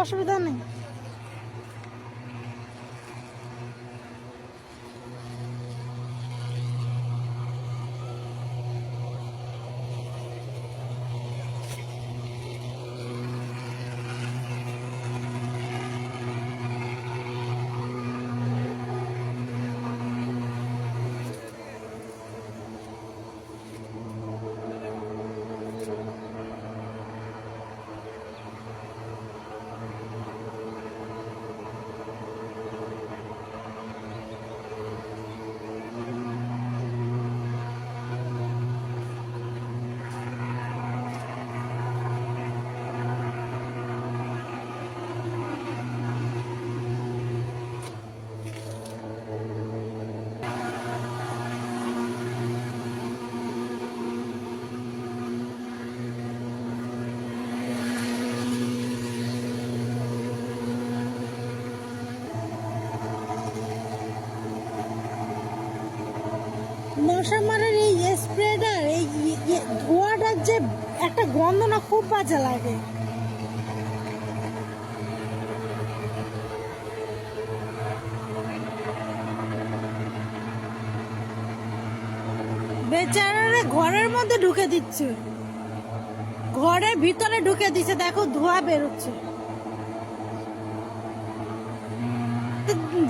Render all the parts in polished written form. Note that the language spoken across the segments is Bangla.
অসুবিধা নেই। মশা মারার এই স্প্রেটার এই ধোঁয়াটার যে একটা গন্ধ না, খুব বাজে লাগে। বেচারারে ঘরের মধ্যে ঢুকে দিচ্ছে, ঘরের ভিতরে ঢুকে দিচ্ছে, দেখো ধোঁয়া বেরোচ্ছে।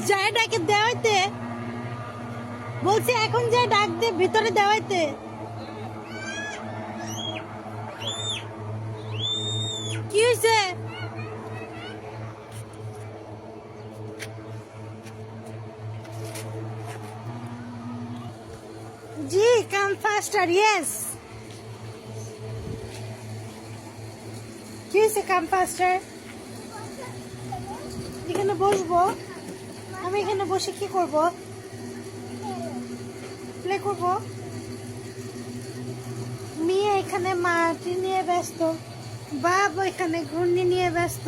যায় ডাকে দেওয়াইতে বলছি, এখন যে ডাক দে ভিতরে দেওয়াইতে। কি হয়েছে? জি, কাম ফাস্টার। ইয়েস, কি হয়েছে? কাম ফাস্টার। এখানে বসবো আমি, এখানে বসে কি করব? প্লে করব। মেয়ে এখানে মাটি নিয়ে ব্যস্ত, বাবা এখানে ঘূর্ণি নিয়ে ব্যস্ত,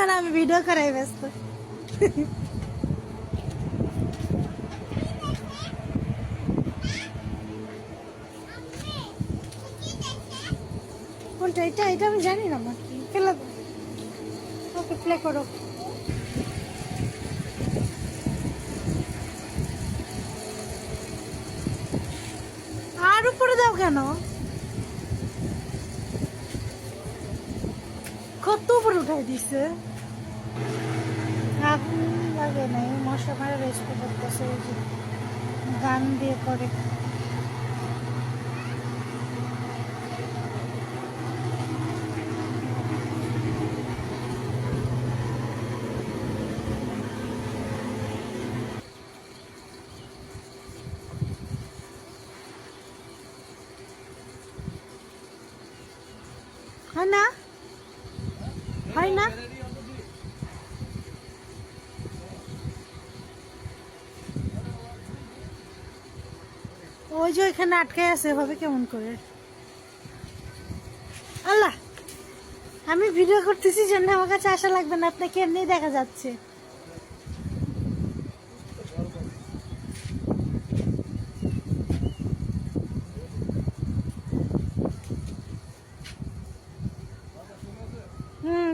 আর আমি ভিডিও করাই ব্যস্ত। কোনটা? এটা এটা আমি জানি না, আমার কি ফেলে দাও। ওকে, প্লে করো। আর উপরে দাও কেন? কত উপরে উঠাই দিছে। আগুন লাগে নাই, মশা মারা রেস্ট করতেছে, গান দিয়ে করে। হয় না, হয় না। ওই যে ওইখানে আটকে আছে, হবে কেমন করে? আল্লাহ, আমি ভিডিও করতেছি জন্য আমার কাছে আসা লাগবে না, আপনাকে এমনি দেখা যাচ্ছে।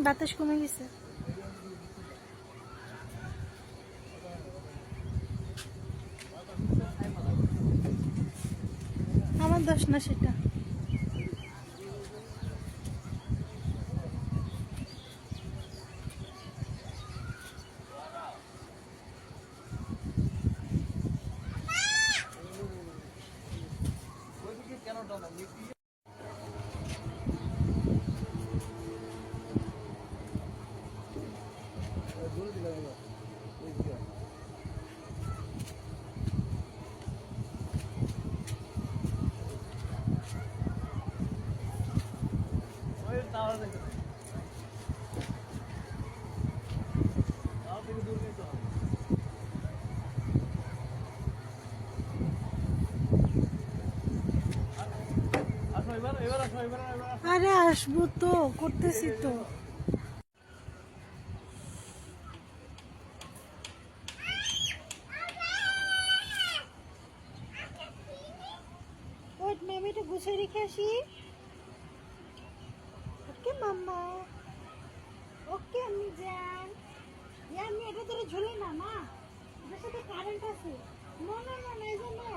বাতাস কমে গেছে। আমার দোষ না সেটা। আরে আসবো তো, করতেছি তো। আমি এটা গুছিয়ে রেখে আসি। মা এটার সাথে কারেন্ট আছে। না না না না, এই যে না।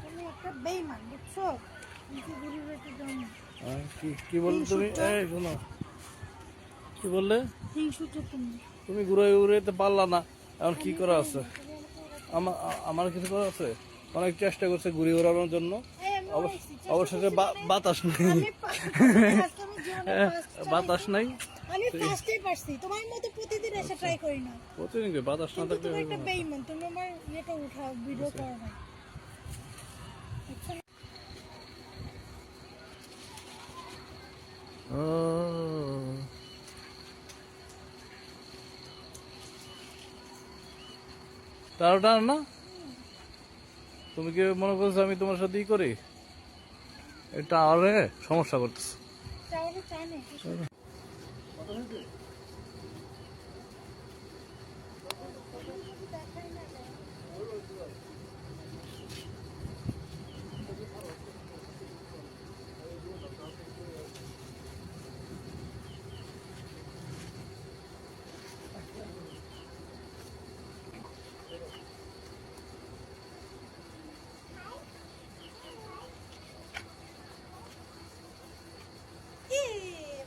তুমি একটা বেইমান বুঝছো, নিজে ঘুরে রেখে দাও না। কি কি বললে তুমি? এই শোনো, কি বললে? হিংসুটে তুমি। তুমি ঘুরে উড়াইতে পারলা না, এখন কি করা আছে? আমার কিছু করা আছে? অনেক চেষ্টা করছে ঘুরে ওড়ানোর জন্য, অবশেষে বাতাস নেই। বাতাস নাই, আমি ফার্স্টেই পারছি, তোমার মতো প্রতিদিন এসে ট্রাই করি না। প্রতিদিন বাতাস না কিন্তু থাকলে তুমি একটা বেইমান, তুমি আমার ইয়েটা উঠাও, ভিডিও করো না। ও, টানা না? তুমি কি মনে করছো আমি তোমার সাথে ই করি? এটা আরে সমস্যা করতেছে। চাওয়ারে চা নেই।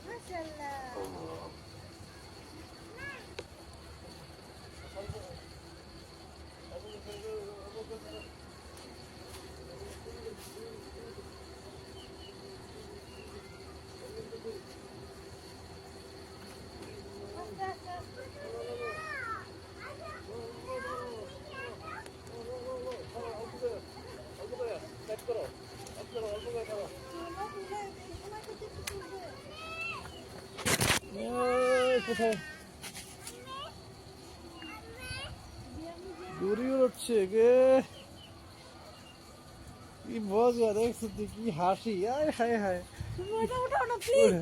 মাশাআল্লাহ। কোথায় ঘুরি উড়ছে গে? কি মজা দেখছো তুই, কি হাসি! আয় হায় হায়, তুমি ওটা উঠাও না প্লিজ।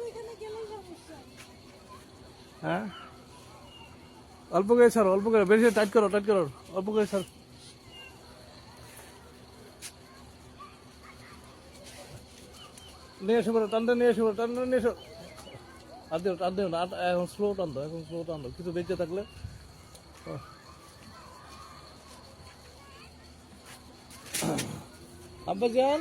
এখানে গেলেই সমস্যা। হ্যাঁ, অল্প করে ছাড়ো, অল্প করে, বেশি টাইট করো, টাইট করো, অল্প করে ছাড়ো। নিয়ে এসে পড়ো, টানতে নিয়ে এসে পড়ো, টানতে নিয়ে এসো। আর দিও, টান দিও না, এখন স্লো টান দাও, এখন স্লো টান দাও, কিছু বেঁচে থাকলে। আব্বা যান,